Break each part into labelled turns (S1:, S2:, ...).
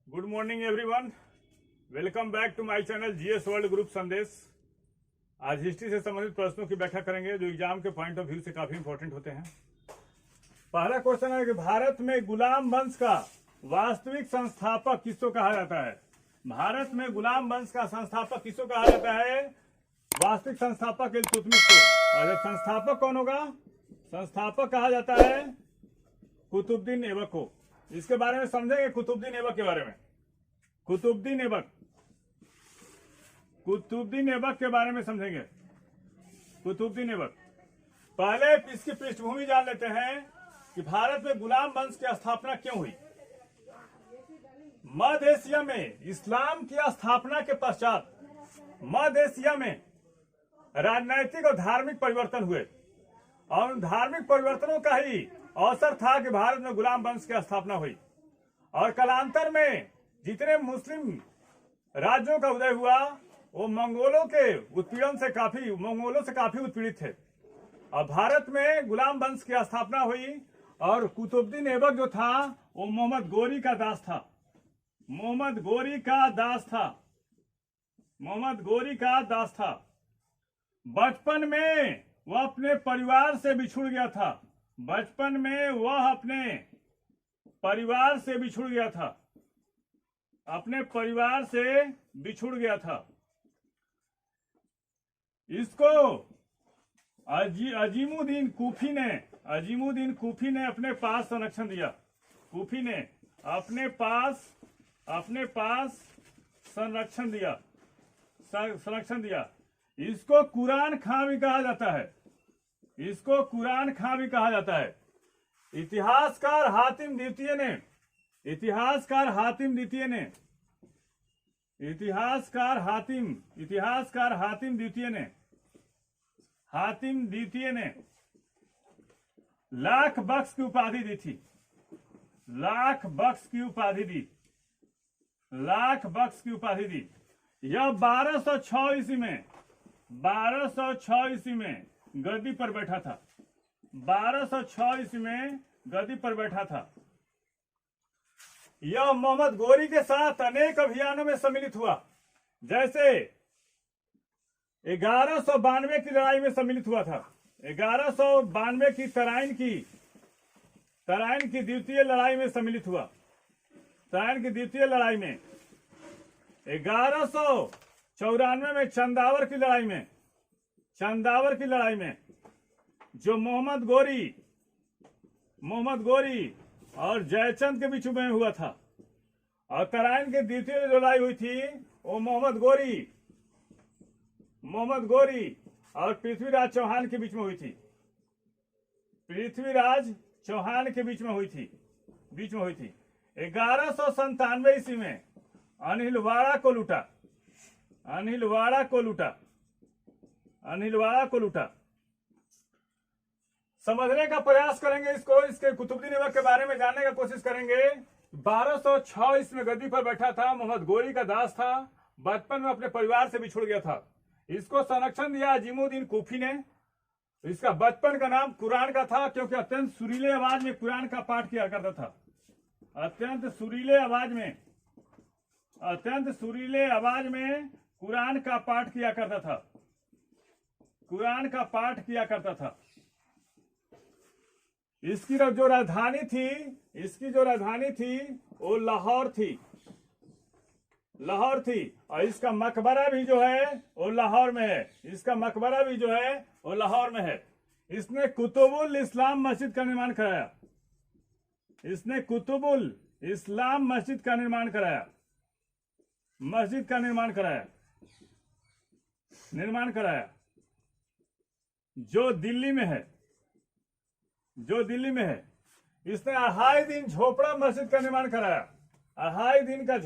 S1: Good morning everyone, welcome back to my channel GS world group Sandesh. आज history से संबंधित प्रश्नों की व्याख्या करेंगे जो एग्जाम के पॉइंट ऑफ व्यू से काफी इंपॉर्टेंट होते हैं। पहला क्वेश्चन है कि भारत में गुलाम वंश का वास्तविक संस्थापक किसको कहा जाता है? भारत में गुलाम वंश का संस्थापक किसको कहा जाता है? वास्तविक संस्थापक इल्तुतमिश को। और संस्थापक कौन होगा? संस्थापक कहा जाता है कुतुबुद्दीन ऐबक को। इसके बारे में समझेंगे, कुतुबुद्दीन ऐबक के बारे में। कुतुबुद्दीन ऐबक के बारे में समझेंगे। कुतुबुद्दीन ऐबक। पहले इसकी पृष्ठभूमि जान लेते हैं कि भारत में गुलाम वंश की स्थापना क्यों हुई। मध्य एशिया में इस्लाम की स्थापना के पश्चात मध्य एशिया में राजनैतिक और धार्मिक परिवर्तन हुए और उन धार्मिक परिवर्तनों का ही अवसर था कि भारत में गुलाम वंश की स्थापना हुई। और कालांतर में जितने मुस्लिम राज्यों का उदय हुआ वो मंगोलों से काफी उत्पीड़ित थे और भारत में गुलाम वंश की स्थापना हुई। और कुतुबुद्दीन ऐबक जो था वो मोहम्मद गोरी का दास था। बचपन में वह अपने परिवार से बिछुड़ गया था। इसको अजीमुद्दीन कूफी ने अपने पास संरक्षण दिया। इसको कुरान खां भी कहा जाता है। इतिहासकार हातिम द्वितीय ने लाख बख्श की उपाधि दी। यह 1206 ईस्वी में गद्दी पर बैठा था। यह मोहम्मद गोरी के साथ अनेक अभियानों में सम्मिलित हुआ, जैसे 1192 की लड़ाई में सम्मिलित हुआ था। 1192 की तराइन की द्वितीय लड़ाई में सम्मिलित हुआ। 1194 में चंदावर की लड़ाई में जो मोहम्मद गोरी और जयचंद के बीच में हुआ था। और तराइन की द्वितीय लड़ाई हुई थी वो मोहम्मद और पृथ्वीराज चौहान के बीच में हुई थी। 1197 ईस्वी में अनिलवाड़ा को लूटा। समझने का प्रयास करेंगे इसके कुतुबुद्दीन ऐबक के बारे में जानने का कोशिश करेंगे। 1206 ईस्वी में गद्दी पर बैठा था, मोहम्मद गोरी का दास था, बचपन में अपने परिवार से बिछुड़ गया था। इसको संरक्षण दिया अजीमुद्दीन कूफी ने। इसका बचपन का नाम कुरान का था क्योंकि अत्यंत सुरीले आवाज में कुरान का पाठ किया करता था। अत्यंत सुरीले आवाज में कुरान का पाठ किया करता था। इसकी जो राजधानी थी वो लाहौर थी। और इसका मकबरा भी जो है वो लाहौर में है। इसने कुतुबुल इस्लाम मस्जिद का निर्माण कराया। जो दिल्ली में है। इसने अढ़ाई दिन झोपड़ा मस्जिद का निर्माण कराया। अढ़ाई दिन का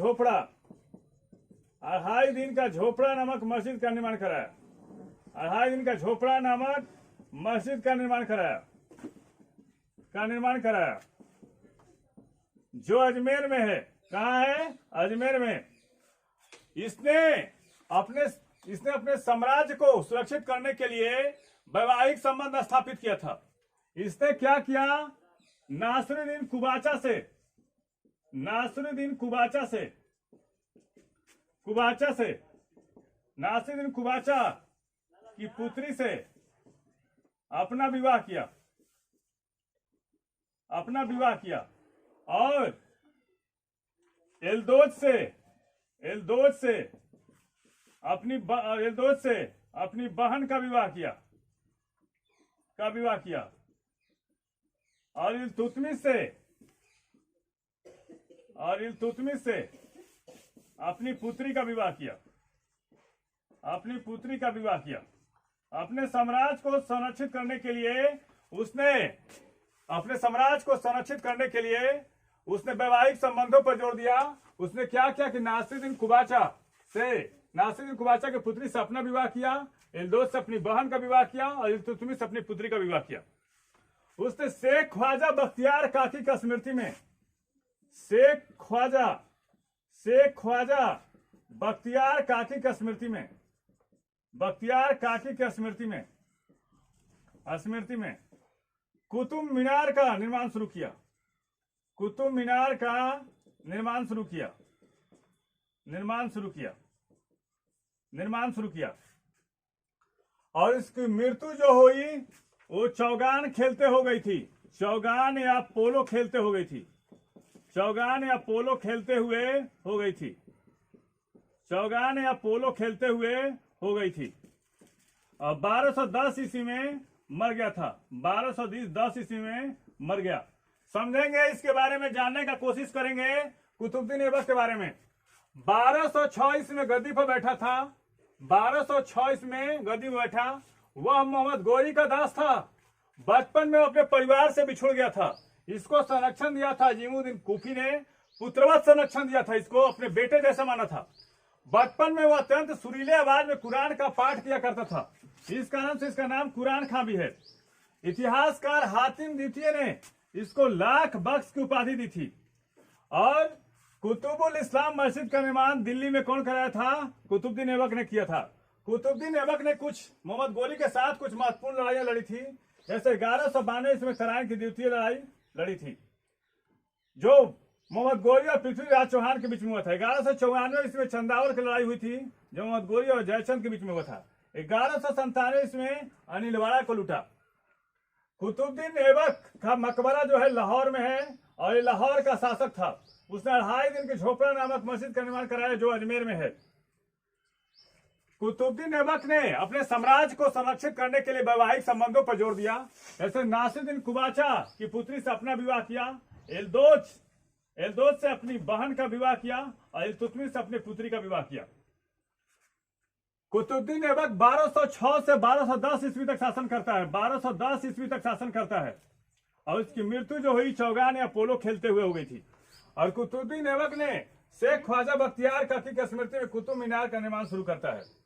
S1: झोपड़ा नामक मस्जिद का निर्माण कराया। जो अजमेर में है। कहाँ है? अजमेर में। इसने अपने साम्राज्य को सुरक्षित करने के लिए वैवाहिक संबंध स्थापित किया था। इसने क्या किया? नासिरुद्दीन कुबाचा से नासिरुद्दीन कुबाचा की पुत्री से अपना विवाह किया और एल्दोज से अपनी बहन का विवाह किया और इल्तुतमिश से अपनी पुत्री का विवाह किया। अपने साम्राज्य को संरक्षित करने के लिए उसने वैवाहिक संबंधों पर जोर दिया। उसने क्या किया कि नासिरुद्दीन कुबाचा की पुत्री से अपना विवाह किया, एल्दोज से अपनी बहन का विवाह किया और इल्तुतमिश से अपनी पुत्री का विवाह किया। उसने शेख ख्वाजा बख्तियार काकी की स्मृति में बख्तियार काकी की स्मृति में कुतुब मीनार का निर्माण शुरू किया और इसकी मृत्यु जो हुई वो चौगान खेलते हो गई थी। चौगान या पोलो खेलते हुए हो गई थी और 1210 ईस्वी में मर गया था। 1210 ईस्वी में मर गया। समझेंगे, इसके बारे में जानने का कोशिश करेंगे कुतुबुद्दीन ऐबक के बारे में। 1206 ईस्वी में गद्दी पर बैठा था। 1206 ईस्वी में गद्दी पर बैठा। वह मोहम्मद गोरी का दास था। बचपन में अपने परिवार से बिछुड़ गया था। इसको संरक्षण दिया था अजीमुद्दीन कूफी ने, पुत्रवत संरक्षण दिया था। इसको अपने बेटे जैसा माना था। बचपन में वह अत्यंत सुरीले आवाज में कुरान का पाठ किया करता था। इस कारण से इसका नाम कुरान खां भी है। इतिहासकार हातिम द्वितीय ने इसको लाख बख्श की उपाधि दी थी। और कुतुबुल इस्लाम मस्जिद का निर्माण दिल्ली में कौन कराया था? कुतुबुद्दीन ऐबक ने किया था। कुतुबुद्दीन ऐबक ने कुछ मोहम्मद गोरी के साथ कुछ महत्वपूर्ण लड़ाइयां लड़ी थी। जैसे 1192 ईस्वी में तराइन की द्वितीय लड़ाई लड़ी थी, जो मोहम्मद गोरी और पृथ्वीराज चौहान के बीच में हुआ था। 1194 ईस्वी में चंदावर की लड़ाई हुई थी, जो मोहम्मद गोरी और जयचंद के बीच में हुआ था। 1197 ईस्वी में अनिलवाड़ा को लूटा। कुतुबुद्दीन ऐबक का मकबरा जो है लाहौर में है और ये लाहौर का शासक था। उसने 2.5 दिन की झोपड़ा नामक मस्जिद का निर्माण कराया, जो अजमेर में है। कुतुबुद्दीन ऐबक ने अपने साम्राज्य को संरक्षित करने के लिए वैवाहिक संबंधों पर जोर दिया। जैसे नासिरुद्दीन कुबाचा की पुत्री से अपना विवाह किया, एल्दोज से अपनी बहन का विवाह किया और इल्तुतमिश से अपनी पुत्री का विवाह किया। कुतुबुद्दीन ऐबक 1206 से 1210 ईस्वी तक शासन करता है। 1210 ईस्वी तक शासन करता है और उसकी मृत्यु जो हुई चौगान या पोलो खेलते हुए हो गई थी। और कुतुबुद्दीन ऐबक ने शेख ख्वाजा बख्तियार काकी की स्मृति में कुतुब मीनार का निर्माण शुरू करता है।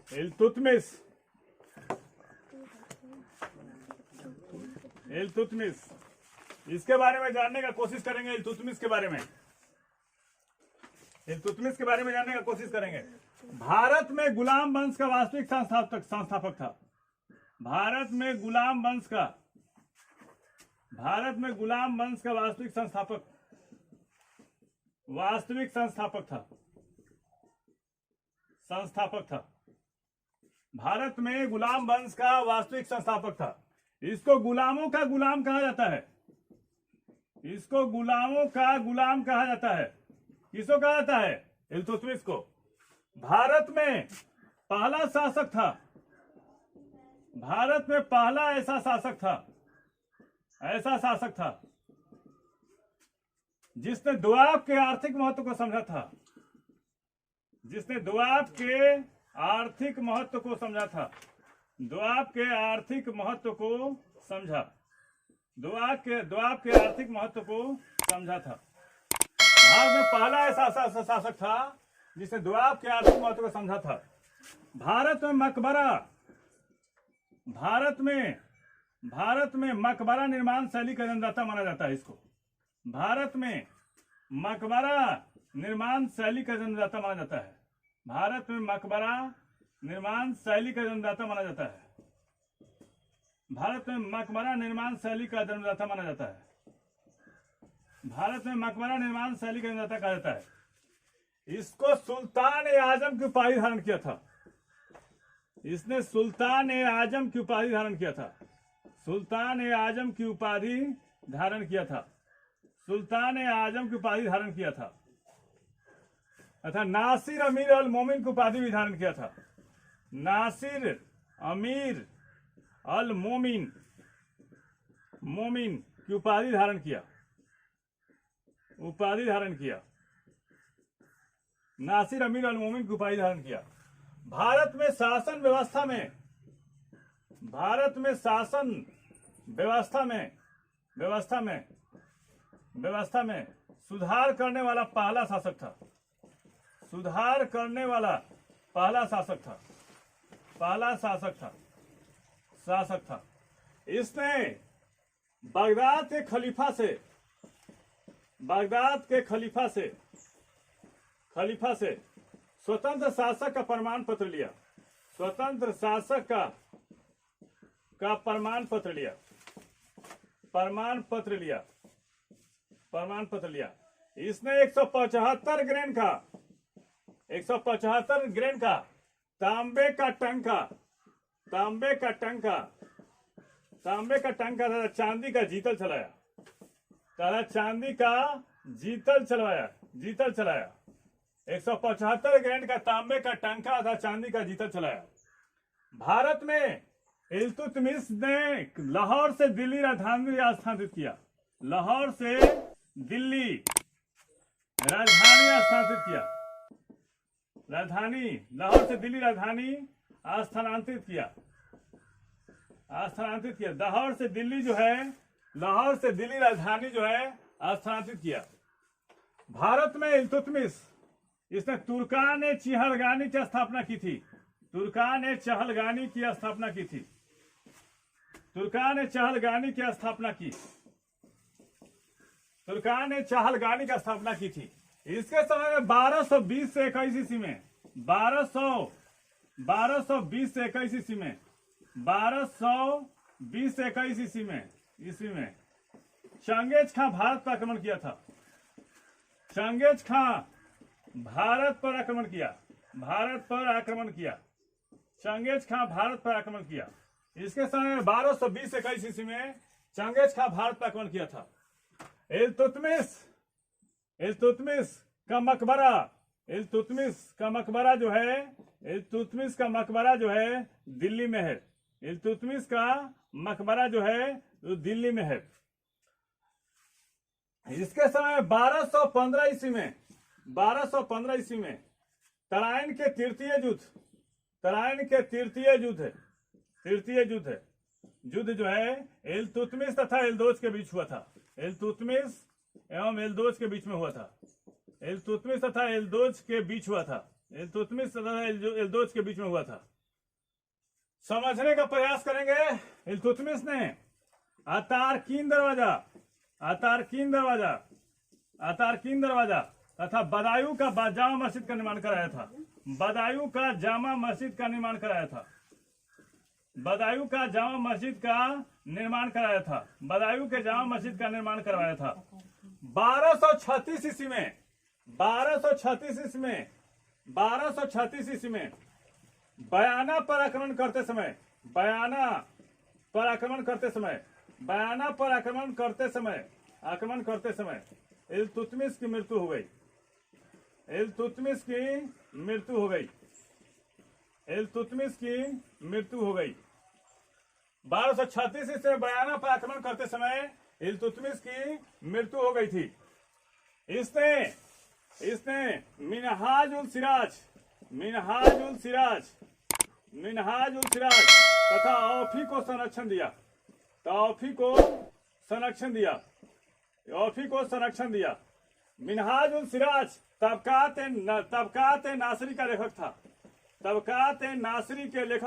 S1: इल्तुतमिश, इसके बारे में जानने का कोशिश करेंगे। इल्तुतमिश के बारे में जानने का कोशिश करेंगे। भारत में गुलाम वंश का वास्तविक संस्थापक था। भारत में गुलाम वंश का वास्तविक संस्थापक था। भारत में गुलाम वंश का वास्तविक संस्थापक था। इसको गुलामों का गुलाम कहा जाता है। किसको कहा जाता है? इल्तुतमिश को। भारत में पहला शासक था। भारत में पहला ऐसा शासक था जिसने दोआब के आर्थिक महत्व को समझा था। दोआब के आर्थिक महत्व को समझा। भारत में पहला ऐसा शासक था जिसने दोआब के आर्थिक महत्व को समझा था। भारत में मकबरा निर्माण शैली का जन्मदाता माना जाता है इसको। भारत में मकबरा निर्माण शैली का जन्मदाता माना जाता है। भारत में मकबरा निर्माण शैली का जन्मदाता माना जाता है। भारत में मकबरा निर्माण शैली का जन्मदाता कहा जाता है। इसको सुल्तान ए आजम की उपाधि धारण किया था। इसने सुल्तान ए आजम की उपाधि धारण किया था। सुल्तान ए आजम की उपाधि धारण किया था। सुल्तान ए आजम की उपाधि धारण किया था अथा नासिर अमीर अल मोमिन की उपाधि भी धारण किया था। नासिर अमीर अल मोमिन की उपाधि धारण किया। उपाधि धारण किया। नासिर अमीर अल मोमिन की उपाधि धारण किया। भारत में शासन व्यवस्था में सुधार करने वाला पहला शासक था। सुधार करने वाला पहला शासक था। इसने बगदाद के खलीफा से स्वतंत्र शासक का प्रमाण पत्र लिया। स्वतंत्र शासक का प्रमाण पत्र लिया। इसने 175 ग्रेन का तांबे का तथा चांदी का जीतल चलाया। 175 ग्रेन का तांबे का टंका तथा चांदी का जीतल चलाया। भारत में इल्तुतमिश ने लाहौर से दिल्ली राजधानी स्थापित किया। लाहौर से दिल्ली राजधानी स्थापित किया। लाहौर से दिल्ली राजधानी स्थानांतरित किया। लाहौर से दिल्ली राजधानी स्थानांतरित किया। भारत में इल्तुतमिश इसने तुर्कान ए चहलगानी की स्थापना की थी। तुर्कान ए चहलगानी की स्थापना की थी। इसके समय में 1220 से 21 ईस्वी में 1220 से 21 ईस्वी में चंगेज खां भारत पर आक्रमण किया था। चंगेज खां भारत पर आक्रमण किया। इसके समय में 1220 से 21 ईस्वी में चंगेज खां भारत पर आक्रमण किया था। इल्तुतमिश का मकबरा जो है दिल्ली में है। इल्तुतमिश का मकबरा जो है दिल्ली में है। इसके समय 1215 ईस्वी में तराइन के तृतीय युद्ध जो है इल्तुतमिश तथा एल्दोज के बीच हुआ था। इल्तुतमिश एवं एल्दोज के बीच में हुआ था। समझने का प्रयास करेंगे। इल्तुतमिश ने अतारकीन दरवाजा तथा बदायूं का जामा मस्जिद का निर्माण कराया था। बदायूं का जामा मस्जिद का निर्माण कराया था। 1236 ईस्वी में बयाना पर आक्रमण करते समय इल्तुतमिश की मृत्यु हो गई। 1236 से बयाना पर आक्रमण करते समय इल्तुतमिश की मृत्यु हो गई थी। इसने मिनहाज उल सिराज तथा औफी को संरक्षण दिया। मिनहाज उल सिराज तबकात नासरी का लेखक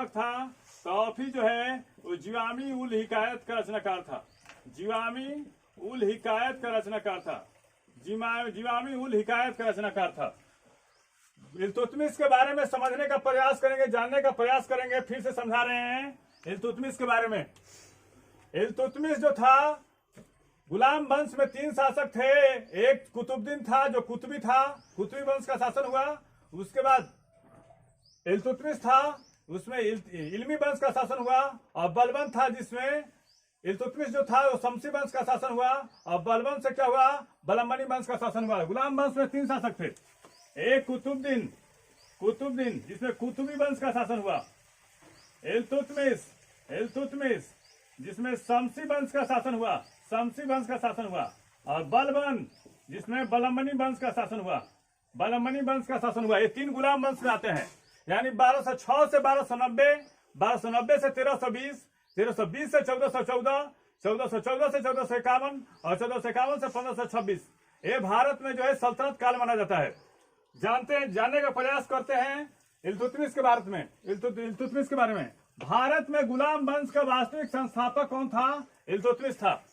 S1: था। औफी जो है वो जिवामी उल हिकायत का रचनाकार था। इल्तुतमिश के बारे में समझने का प्रयास करेंगे, जानने का प्रयास करेंगे। फिर से समझा रहे हैं इल्तुतमिश के बारे में। इल्तुतमिश जो था, गुलाम वंश में 3 शासक थे। एक कुतुबुद्दीन था जो कुतुबी था, कुतुबी वंश का शासन हुआ। उसके बाद इल्तुतमिश था, उसमें इल्मी वंश का शासन हुआ। और बलबन था जिसमें इल्तुतमिश जो था वो शमसी वंश का शासन हुआ। और बलबन से क्या हुआ, बलम्बनी वंश का शासन हुआ। गुलाम वंश में 3 शासक थे। एक कुतुबुद्दीन जिसमें कुतुबी वंश का शासन हुआ। इल्तुतमिश जिसमें शमसी वंश का शासन हुआ। और बलबन जिसमें बलम्बनी वंश का शासन हुआ। ये 3 गुलाम वंश में आते हैं। यानी 1206 से 1290, 1290 से 1320, 1320 से 1414, 1414 से 1451 और 1451 से 1526। ये भारत में जो है सल्तनत काल माना जाता है। जानने का प्रयास करते हैं इल्तुतमिश के बारे में। भारत में गुलाम वंश का वास्तविक संस्थापक कौन था? इल्तुतमिश था।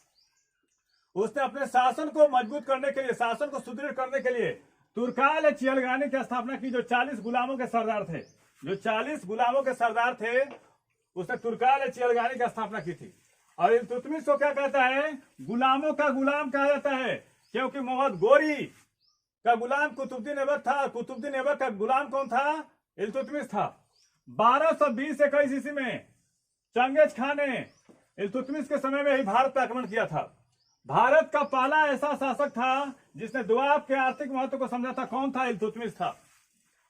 S1: उसने अपने शासन को मजबूत करने के लिए, शासन को सुदृढ़ करने के लिए तुर्काल-ए-चिलगानी की स्थापना की। जो 40 गुलामों के सरदार थे, उसने तुर्काल-ए-चिलगानी की स्थापना की थी। और इल्तुतमिश को क्या कहता है? गुलामों का गुलाम कहा जाता है, क्योंकि मोहम्मद गोरी का गुलाम कुतुबुद्दीन ऐबक था। कुतुबुद्दीन ऐबक का गुलाम कौन था? इल्तुतमिश था। 1220-21 ईस्वी में चंगेज खान ने इल्तुतमिश के समय में ही भारत पर आक्रमण किया था। भारत का पहला ऐसा शासक था जिसने दोआब के आर्थिक महत्व को समझा था। कौन था? इल्तुतमिश था।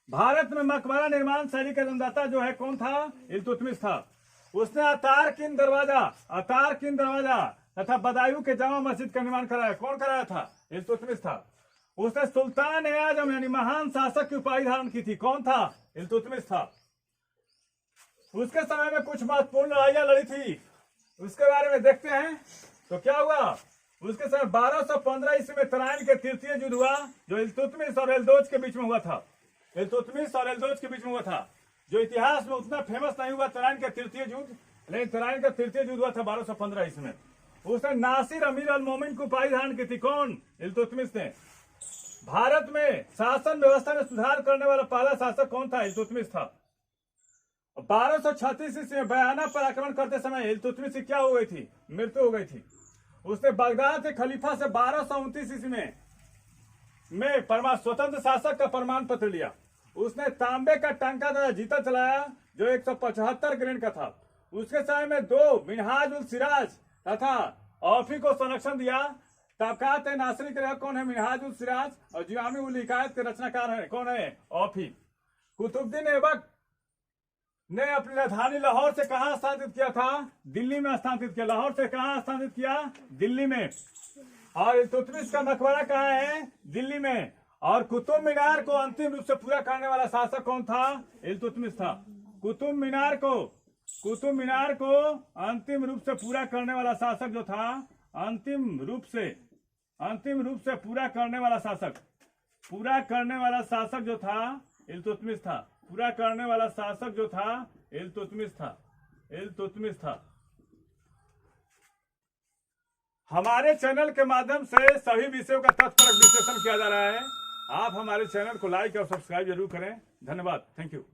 S1: भारत में मकबरा निर्माण शैली का जन्मदाता जो है कौन था? इल्तुतमिश था। उसने अतारकिन दरवाजा तथा बदायूं के जामा मस्जिद का निर्माण कराया। कौन कराया था? इल्तुतमिश था। उसने सुल्तान-ए-आजम यानी महान शासक की उपाधि धारण की थी। कौन था? इल्तुतमिश था। उसके समय में कुछ महत्वपूर्ण लड़ाइयां लड़ी थी, उसके बारे में देखते हैं। तो क्या हुआ? उसके समय 1215 ईस्वी में तराइन के तृतीय युद्ध हुआ, जो इल्तुतमिश और एल्दोज के बीच में हुआ था। जो इतिहास में उतना फेमस नहीं हुआ तराइन के तृतीय युद्ध, लेकिन तराइन का तृतीय युद्ध हुआ था 1215 ईस्वी में। उसने नासिर अमीर अल मोमिन को उपाधि धारण की थी। कौन? इल्तुतमिश ने। भारत में शासन व्यवस्था में सुधार करने वाला पहला शासक कौन था? इल्तुतमिश था। 1236 ईस्वी में बयाना पर आक्रमण करते समय इल्तुतमिश की क्या हो गई थी? मृत्यु हो गई थी। उसने बगदाद के खलीफा से 1229 ईस्वी में स्वतंत्र शासक का प्रमाण पत्र लिया। उसने तांबे का टंका तथा जीता चलाया जो 175 ग्रेन का था। उसके समय में 2 मिनहाज-उल-सिराज तथा औफी को संरक्षण दिया। तबकात-ए-नासरी के कौन है? मिनहाज-उल-सिराज। और जामी-उल-हिकायत के रचनाकार है कौन है? औफी। कुतुबुद्दीन ऐबक ने अपनी राजधानी लाहौर से कहां स्थानांतरित किया था? दिल्ली में स्थानांतरित किया। लाहौर से कहां स्थानांतरित किया? दिल्ली में। और इल्तुतमिश का मकबरा कहां है? दिल्ली में। और कुतुब मीनार को अंतिम रूप से पूरा करने वाला शासक कौन था? इल्तुतमिश था। कुतुब मीनार को अंतिम रूप से पूरा करने वाला शासक जो था, अंतिम रूप से पूरा करने वाला शासक जो था इल्तुतमिश था। हमारे चैनल के माध्यम से सभी विषयों का तथ्यपरक विश्लेषण किया जा रहा है। आप हमारे चैनल को लाइक और सब्सक्राइब जरूर करें। धन्यवाद। Thank you.